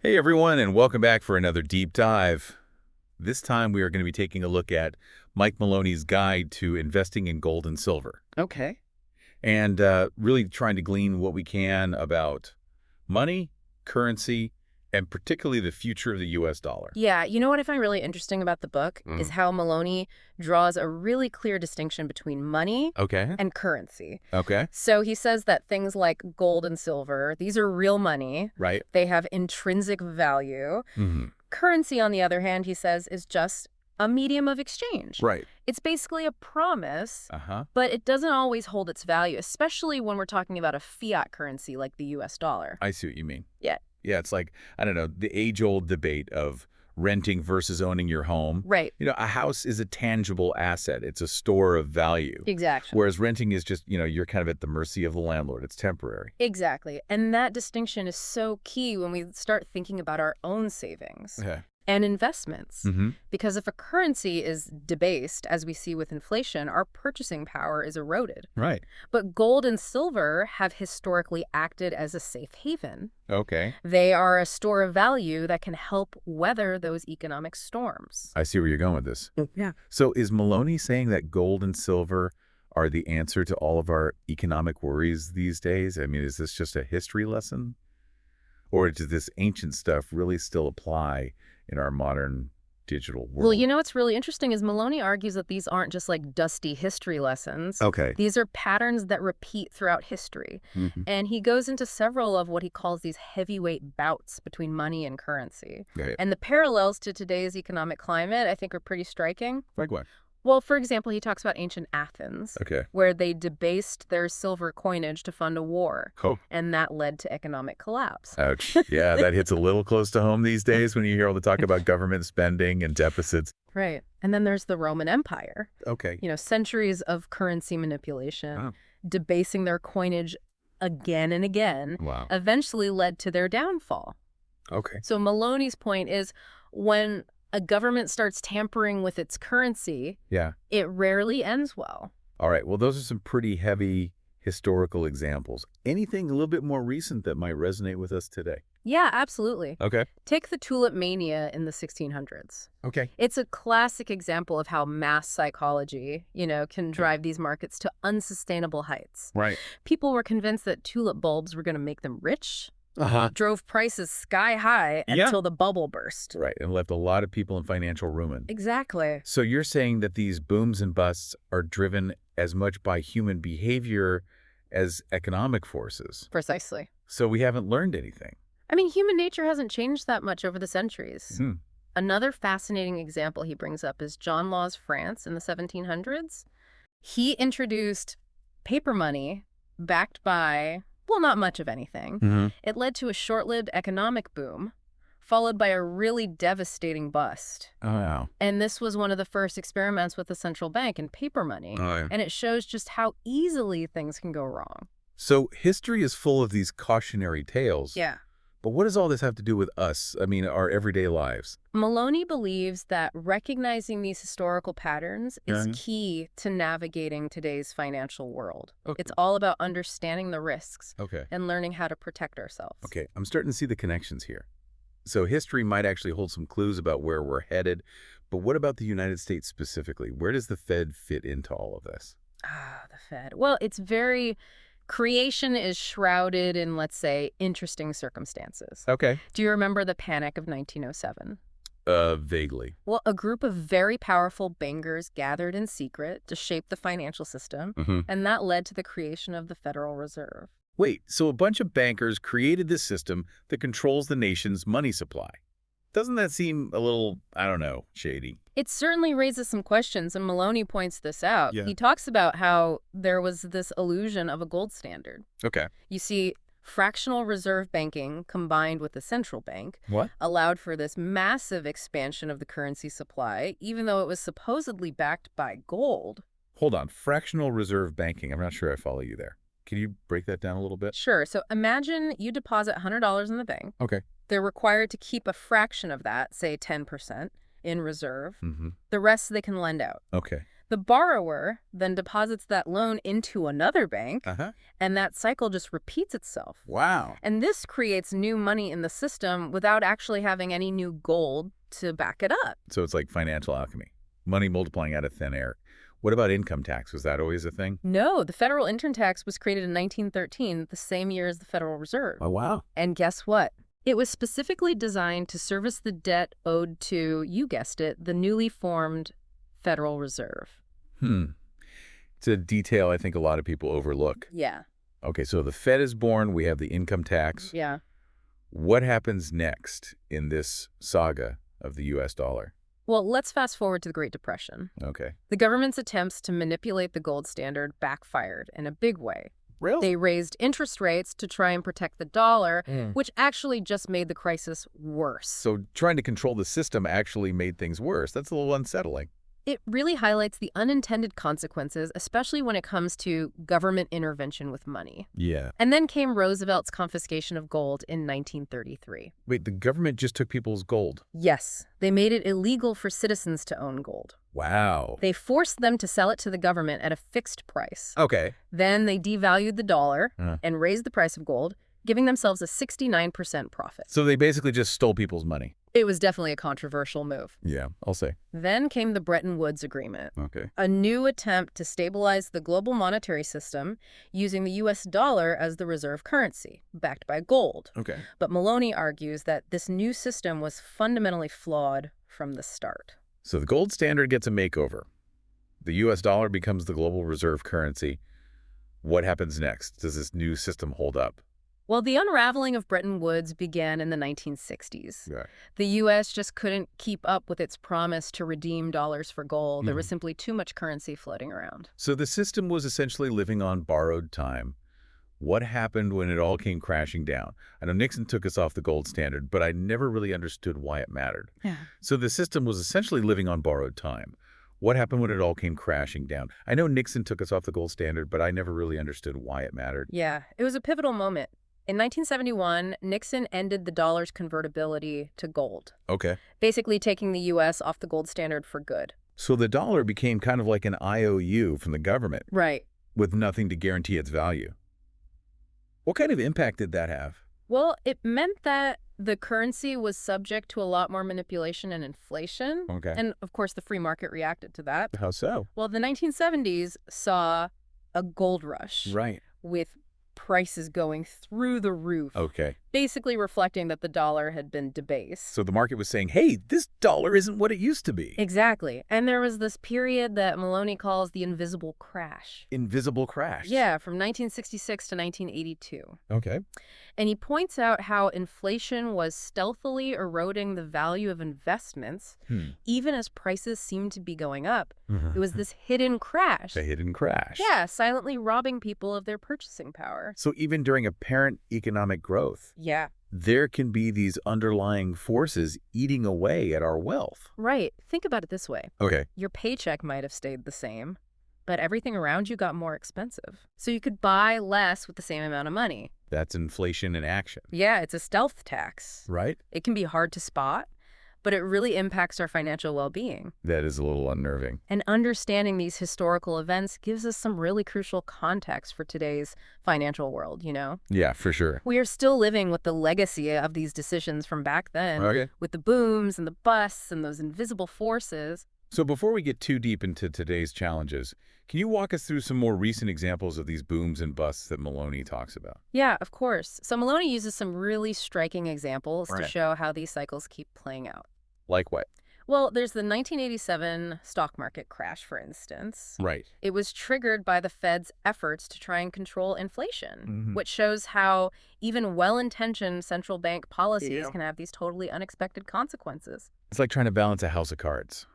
Hey everyone, and welcome back for another deep dive. This time we are going to be taking a look at Mike Maloney's guide to investing in gold and silver, Okay. and really trying to glean what we can about money, currency, and particularly the future of the U.S. dollar. Yeah, you know what I find really interesting about the book is Mm. how Maloney draws a really clear distinction between money Okay. and currency. Okay. So he says that things like gold and silver, these are real money. Right. They have intrinsic value. Mm-hmm. Currency, on the other hand, he says, is just a medium of exchange. Right. It's basically a promise, Uh-huh. but it doesn't always hold its value, especially when we're talking about a fiat currency like the US dollar. I see what you mean. Yeah. Yeah, it's like, I don't know, the age-old debate of renting versus owning your home. Right. You know, a house is a tangible asset. It's a store of value. Exactly. Whereas renting is just, you're kind of at the mercy of the landlord. It's temporary. Exactly. And that distinction is so key when we start thinking about our own savings Okay. and investments. Mm-hmm. Because if a currency is debased, as we see with inflation, our purchasing power is eroded. Right. But gold and silver have historically acted as a safe haven. Okay. They are a store of value that can help weather those economic storms. I see where you're going with this. Yeah. So is Maloney saying that gold and silver are the answer to all of our economic worries these days? I mean, is this just a history lesson? Or does this ancient stuff really still apply in our modern digital world? Well, you know what's really interesting is Maloney argues that these aren't just like dusty history lessons. Okay. These are patterns that repeat throughout history. Mm-hmm. And he goes into several of what he calls these heavyweight bouts between money and currency. Okay. And the parallels to today's economic climate, I think, are pretty striking. Like what? Well, for example, he talks about ancient Athens, Okay. where they debased their silver coinage to fund a war. Oh. And that led to economic collapse. Ouch. Yeah, that hits a little close to home these days when you hear all the talk about government spending and deficits. Right. And then there's the Roman Empire. Okay. You know, centuries of currency manipulation, Oh. debasing their coinage again and again, Wow. eventually led to their downfall. Okay. So Maloney's point is when a government starts tampering with its currency, Yeah. it rarely ends well. All right. Well, those are some pretty heavy historical examples. Anything a little bit more recent that might resonate with us today? Yeah, absolutely. Okay. Take the tulip mania in the 1600s. Okay. It's a classic example of how mass psychology, can drive these markets to unsustainable heights. Right. People were convinced that tulip bulbs were going to make them rich, Uh-huh. drove prices sky high Yeah. until the bubble burst. Right. And left a lot of people in financial ruin. Exactly. So you're saying that these booms and busts are driven as much by human behavior as economic forces. Precisely. So we haven't learned anything. I mean, human nature hasn't changed that much over the centuries. Hmm. Another fascinating example he brings up is John Law's France in the 1700s. He introduced paper money backed by, well, not much of anything. Mm-hmm. It led to a short-lived economic boom, followed by a really devastating bust. Oh, wow. And this was one of the first experiments with the central bank and paper money. Oh, yeah. And it shows just how easily things can go wrong. So history is full of these cautionary tales. Yeah. But what does all this have to do with us? I mean, our everyday lives? Maloney believes that recognizing these historical patterns is Yeah. key to navigating today's financial world. Okay. It's all about understanding the risks Okay. and learning how to protect ourselves. Okay. I'm starting to see the connections here. So history might actually hold some clues about where we're headed. But what about the United States specifically? Where does the Fed fit into all of this? The Fed. Well, creation is shrouded in, let's say, interesting circumstances. Okay. Do you remember the panic of 1907? Vaguely. Well, a group of very powerful bankers gathered in secret to shape the financial system, Mm-hmm. and that led to the creation of the Federal Reserve. Wait, so a bunch of bankers created this system that controls the nation's money supply. Doesn't that seem a little, I don't know, shady? It certainly raises some questions, and Maloney points this out. Yeah. He talks about how there was this illusion of a gold standard. Okay. You see, fractional reserve banking combined with the central bank What? allowed for this massive expansion of the currency supply, even though it was supposedly backed by gold. Hold on. Fractional reserve banking. I'm not sure I follow you there. Can you break that down a little bit? Sure, so imagine you deposit $100 in the bank. Okay. They're required to keep a fraction of that, say 10%, in reserve. Mm-hmm. The rest they can lend out. Okay. The borrower then deposits that loan into another bank, Uh-huh. and that cycle just repeats itself. Wow. And this creates new money in the system without actually having any new gold to back it up. So it's like financial alchemy. Money multiplying out of thin air. What about income tax? Was that always a thing? No, the federal income tax was created in 1913, the same year as the Federal Reserve. Oh, wow. And guess what? It was specifically designed to service the debt owed to, you guessed it, the newly formed Federal Reserve. It's a detail I think a lot of people overlook. Yeah. Okay, so the Fed is born. We have the income tax. Yeah. What happens next in this saga of the U.S. dollar? Well, let's fast forward to the Great Depression. Okay. The government's attempts to manipulate the gold standard backfired in a big way. Really? They raised interest rates to try and protect the dollar, which actually just made the crisis worse. So trying to control the system actually made things worse. That's a little unsettling. It really highlights the unintended consequences, especially when it comes to government intervention with money. Yeah. And then came Roosevelt's confiscation of gold in 1933. Wait, the government just took people's gold? Yes, they made it illegal for citizens to own gold. Wow. They forced them to sell it to the government at a fixed price. Okay. Then they devalued the dollar and raised the price of gold, giving themselves a 69% profit. So they basically just stole people's money. It was definitely a controversial move. Yeah, I'll say. Then came the Bretton Woods Agreement, Okay. a new attempt to stabilize the global monetary system using the U.S. dollar as the reserve currency, backed by gold. Okay. But Maloney argues that this new system was fundamentally flawed from the start. So the gold standard gets a makeover. The U.S. dollar becomes the global reserve currency. What happens next? Does this new system hold up? Well, the unraveling of Bretton Woods began in the 1960s. Yeah. The U.S. just couldn't keep up with its promise to redeem dollars for gold. There was simply too much currency floating around. So the system was essentially living on borrowed time. What happened when it all came crashing down? I know Nixon took us off the gold standard, but I never really understood why it mattered. Yeah. So the system was essentially living on borrowed time. What happened when it all came crashing down? I know Nixon took us off the gold standard, but I never really understood why it mattered. Yeah, it was a pivotal moment. In 1971, Nixon ended the dollar's convertibility to gold, Okay. basically taking the U.S. off the gold standard for good. So the dollar became kind of like an IOU from the government, Right. with nothing to guarantee its value. What kind of impact did that have? Well, it meant that the currency was subject to a lot more manipulation and inflation. Okay. And, of course, the free market reacted to that. How so? Well, the 1970s saw a gold rush Right. with prices going through the roof, Okay. basically reflecting that the dollar had been debased. So the market was saying, hey, this dollar isn't what it used to be. Exactly. And there was this period that Maloney calls the invisible crash. Invisible crash. Yeah, from 1966 to 1982. Okay. And he points out how inflation was stealthily eroding the value of investments, even as prices seemed to be going up. It was this hidden crash. The hidden crash. Yeah, silently robbing people of their purchasing power. So even during apparent economic growth, Yeah. there can be these underlying forces eating away at our wealth. Right. Think about it this way. Okay. Your paycheck might have stayed the same, but everything around you got more expensive. So you could buy less with the same amount of money. That's inflation in action. Yeah, it's a stealth tax. Right? It can be hard to spot, but it really impacts our financial well-being. That is a little unnerving. And understanding these historical events gives us some really crucial context for today's financial world, you know? Yeah, for sure. We are still living with the legacy of these decisions from back then, Okay. with the booms and the busts and those invisible forces. So before we get too deep into today's challenges, can you walk us through some more recent examples of these booms and busts that Maloney talks about? Yeah, of course. So Maloney uses some really striking examples to Right. show how these cycles keep playing out. Like what? Well, there's the 1987 stock market crash, for instance. Right. It was triggered by the Fed's efforts to try and control inflation, which shows how even well-intentioned central bank policies can have these totally unexpected consequences. It's like trying to balance a house of cards.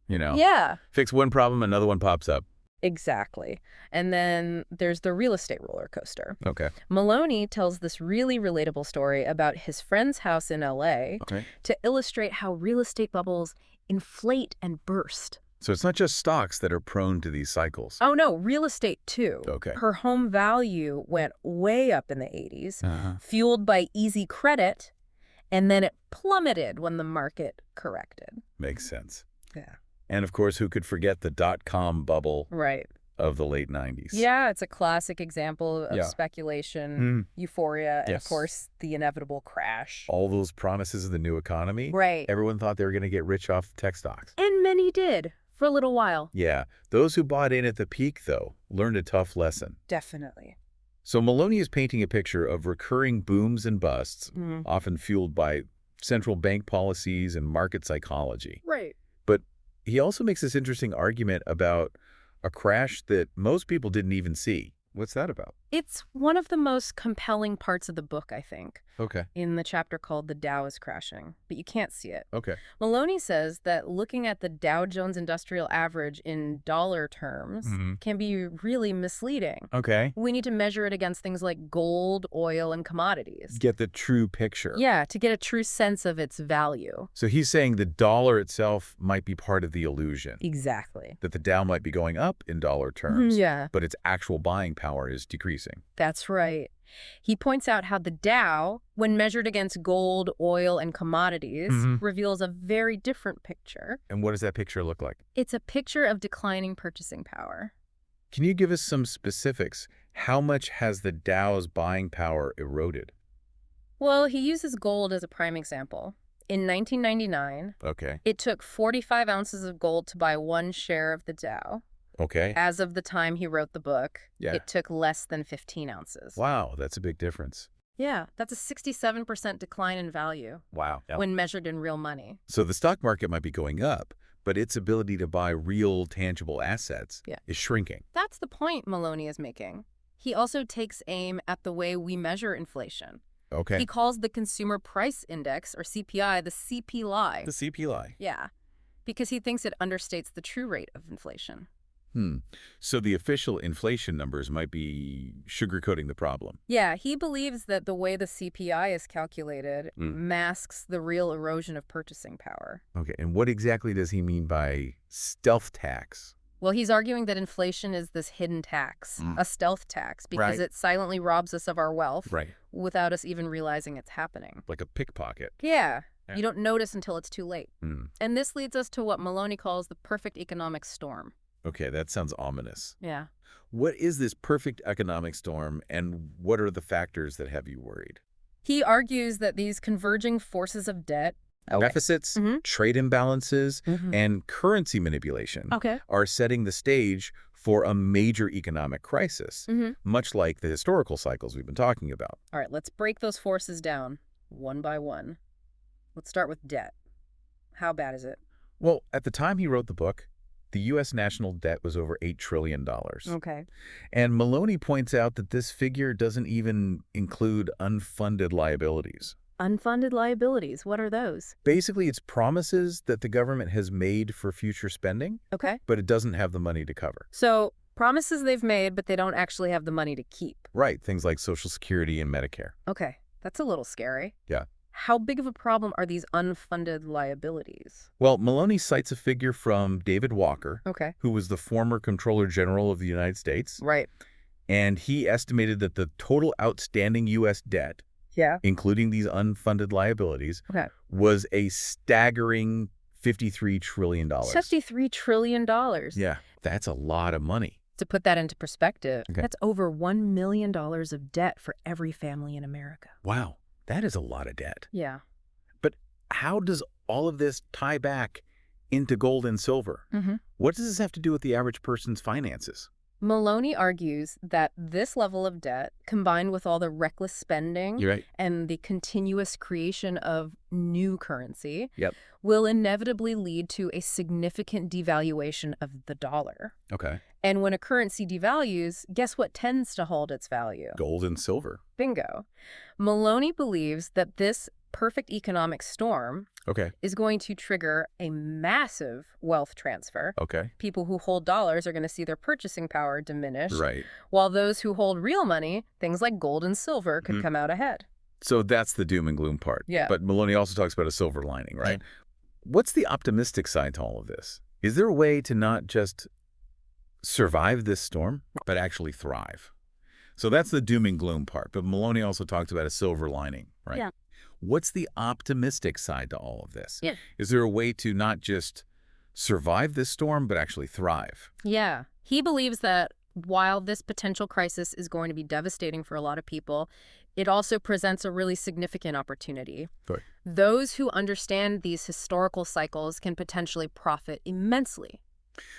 You know? Yeah, Fix one problem, another one pops up. exactly. And then there's the real estate roller coaster. Okay. Maloney tells this really relatable story about his friend's house in L.A. Okay. to illustrate how real estate bubbles inflate and burst. So it's not just stocks that are prone to these cycles. Oh, no, real estate, too. Okay. Her home value went way up in the 80s, Uh-huh. fueled by easy credit, and then it plummeted when the market corrected. Makes sense. Yeah. And of course, who could forget the dot-com bubble Right. of the late 90s? Yeah, it's a classic example of Yeah. speculation, euphoria, and of Yes. course, the inevitable crash. All those promises of the new economy. Right. Everyone thought they were going to get rich off tech stocks. And many did, for a little while. Yeah. Those who bought in at the peak, though, learned a tough lesson. Definitely. So Maloney is painting a picture of recurring booms and busts, often fueled by central bank policies and market psychology. Right. But he also makes this interesting argument about a crash that most people didn't even see. What's that about? It's one of the most compelling parts of the book, I think, Okay. in the chapter called The Dow is Crashing, but you can't see it. Okay. Maloney says that looking at the Dow Jones Industrial Average in dollar terms can be really misleading. Okay. We need to measure it against things like gold, oil, and commodities. Get the true picture. Yeah, to get a true sense of its value. So he's saying the dollar itself might be part of the illusion. Exactly. That the Dow might be going up in dollar terms. Yeah. But its actual buying power is decreasing. That's right. He points out how the Dow, when measured against gold, oil, and commodities, reveals a very different picture. And what does that picture look like? It's a picture of declining purchasing power. Can you give us some specifics? How much has the Dow's buying power eroded? Well, he uses gold as a prime example. In 1999, it took 45 ounces of gold to buy 1 share of the Dow. Okay. As of the time he wrote the book, Yeah. it took less than 15 ounces. Wow, that's a big difference. Yeah, that's a 67% decline in value Wow. when measured in real money. So the stock market might be going up, but its ability to buy real, tangible assets is shrinking. That's the point Maloney is making. He also takes aim at the way we measure inflation. Okay. He calls the Consumer Price Index, or CPI, the CPI. The CPI. Yeah, because he thinks it understates the true rate of inflation. So the official inflation numbers might be sugarcoating the problem. Yeah, he believes that the way the CPI is calculated masks the real erosion of purchasing power. Okay, and what exactly does he mean by stealth tax? Well, he's arguing that inflation is this hidden tax, a stealth tax, because it silently robs us of our wealth without us even realizing it's happening. Like a pickpocket. Yeah, you don't notice until it's too late. And this leads us to what Maloney calls the perfect economic storm. Okay, that sounds ominous. Yeah. What is this perfect economic storm, and what are the factors that have you worried? He argues that these converging forces of debt, deficits, trade imbalances, and currency manipulation are setting the stage for a major economic crisis, much like the historical cycles we've been talking about. All right, let's break those forces down one by one. Let's start with debt. How bad is it? Well, at the time he wrote the book, the U.S. national debt was over $8 trillion. Okay. And Maloney points out that this figure doesn't even include unfunded liabilities. Unfunded liabilities, what are those? Basically, it's promises that the government has made for future spending, but it doesn't have the money to cover. So, promises they've made, but they don't actually have the money to keep. Right, things like Social Security and Medicare. Okay, that's a little scary. Yeah. How big of a problem are these unfunded liabilities? Well, Maloney cites a figure from David Walker, who was the former Comptroller General of the United States. Right. And he estimated that the total outstanding U.S. debt, including these unfunded liabilities, was a staggering $53 trillion. $53 trillion. Yeah, that's a lot of money. To put that into perspective, that's over $1 million of debt for every family in America. Wow. That is a lot of debt. Yeah. But how does all of this tie back into gold and silver? What does this have to do with the average person's finances? Maloney argues that this level of debt, combined with all the reckless spending and the continuous creation of new currency, will inevitably lead to a significant devaluation of the dollar. And when a currency devalues, guess what tends to hold its value? Gold and silver. Bingo. Maloney believes that this perfect economic storm is going to trigger a massive wealth transfer. People who hold dollars are going to see their purchasing power diminish, while those who hold real money, things like gold and silver, could come out ahead. So that's the doom and gloom part. Yeah. But Maloney also talks about a silver lining, right? What's the optimistic side to all of this? Is there a way to not just survive this storm, but actually thrive? So that's the doom and gloom part. But Maloney also talks about a silver lining, right? Yeah. What's the optimistic side to all of this? Yeah. Is there a way to not just survive this storm, but actually thrive. Yeah. He believes that while this potential crisis is going to be devastating for a lot of people, it also presents a really significant opportunity. Right. Those who understand these historical cycles can potentially profit immensely.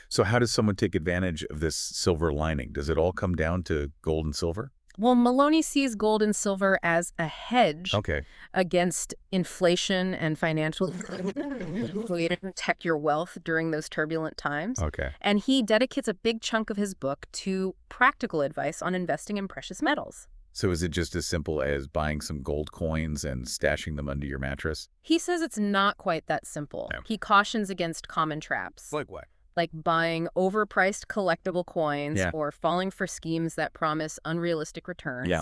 So how does someone take advantage of this silver lining? Does it all come down to gold and silver? Well, Maloney sees gold and silver as a hedge against inflation and financial to protect your wealth during those turbulent times. And he dedicates a big chunk of his book to practical advice on investing in precious metals. So is it just as simple as buying some gold coins and stashing them under your mattress? He says it's not quite that simple. No. He cautions against common traps. Like what? Like buying overpriced collectible coins or falling for schemes that promise unrealistic returns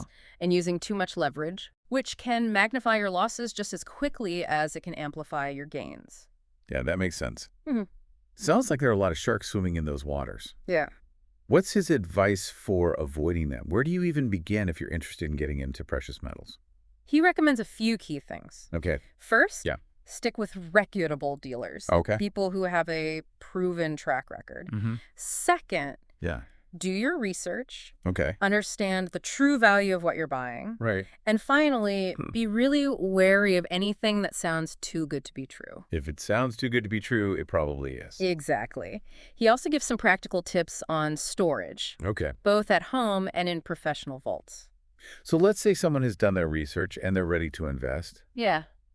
and using too much leverage, which can magnify your losses just as quickly as it can amplify your gains. Yeah, that makes sense. Sounds like there are a lot of sharks swimming in those waters. Yeah. What's his advice for avoiding them? Where do you even begin if you're interested in getting into precious metals? He recommends a few key things. First, stick with reputable dealers. People who have a proven track record. Second, do your research. Understand the true value of what you're buying. And finally, be really wary of anything that sounds too good to be true. If it sounds too good to be true, it probably is. Exactly. He also gives some practical tips on storage. Both at home and in professional vaults. So let's say someone has done their research and they're ready to invest.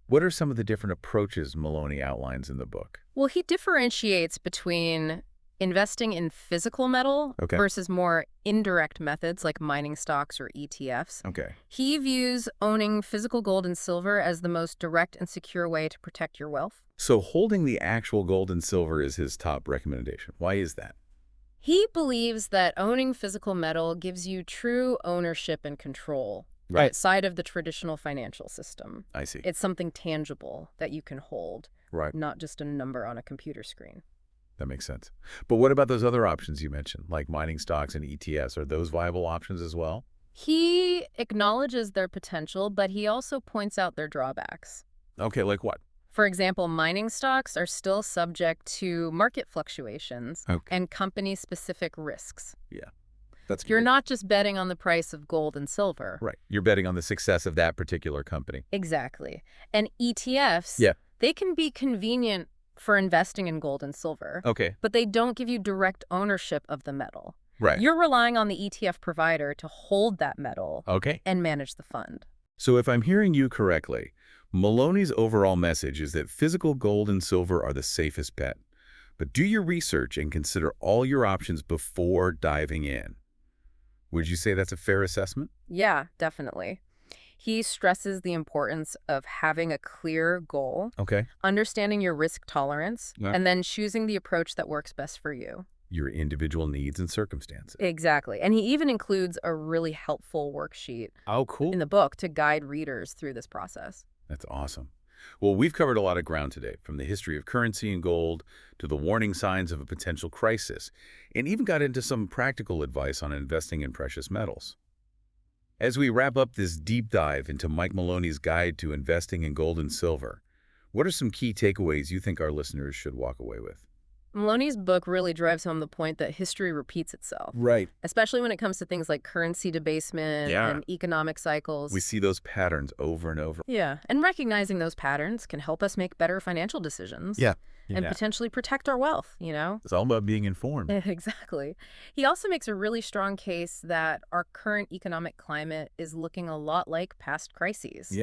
What are some of the different approaches Maloney outlines in the book? Well, he differentiates between investing in physical metal versus more indirect methods like mining stocks or ETFs. He views owning physical gold and silver as the most direct and secure way to protect your wealth. So holding the actual gold and silver is his top recommendation. Why is that? He believes that owning physical metal gives you true ownership and control. Outside of the traditional financial system. I see. It's something tangible that you can hold, not just a number on a computer screen. That makes sense. But what about those other options you mentioned, like mining stocks and ETFs? Are those viable options as well? He acknowledges their potential, but he also points out their drawbacks. Like what? For example, mining stocks are still subject to market fluctuations and company-specific risks. You're not just betting on the price of gold and silver. You're betting on the success of that particular company. Exactly. And ETFs, they can be convenient for investing in gold and silver. But they don't give you direct ownership of the metal. You're relying on the ETF provider to hold that metal and manage the fund. So if I'm hearing you correctly, Maloney's overall message is that physical gold and silver are the safest bet. But do your research and consider all your options before diving in. Would you say that's a fair assessment? Yeah, definitely. He stresses the importance of having a clear goal, understanding your risk tolerance, and then choosing the approach that works best for you. Your individual needs and circumstances. Exactly. And he even includes a really helpful worksheet in the book to guide readers through this process. That's awesome. Well, we've covered a lot of ground today, from the history of currency and gold to the warning signs of a potential crisis, and even got into some practical advice on investing in precious metals. As we wrap up this deep dive into Mike Maloney's guide to investing in gold and silver, what are some key takeaways you think our listeners should walk away with? Maloney's book really drives home the point that history repeats itself. Especially when it comes to things like currency debasement and economic cycles. We see those patterns over and over. And recognizing those patterns can help us make better financial decisions. And potentially protect our wealth, It's all about being informed. Exactly. He also makes a really strong case that our current economic climate is looking a lot like past crises.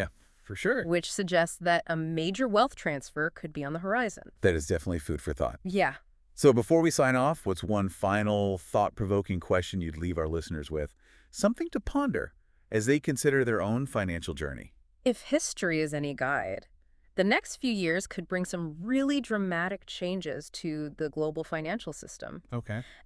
For sure. Which suggests that a major wealth transfer could be on the horizon. That is definitely food for thought. Yeah. So before we sign off, what's one final thought-provoking question you'd leave our listeners with? Something to ponder as they consider their own financial journey. If history is any guide, the next few years could bring some really dramatic changes to the global financial system.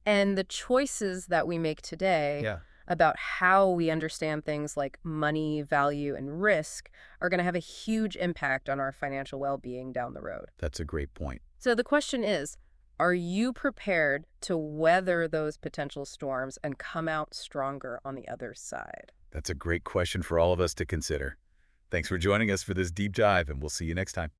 And the choices that we make today about how we understand things like money, value, and risk are going to have a huge impact on our financial well-being down the road. That's a great point. So the question is, are you prepared to weather those potential storms and come out stronger on the other side? That's a great question for all of us to consider. Thanks for joining us for this deep dive, and we'll see you next time.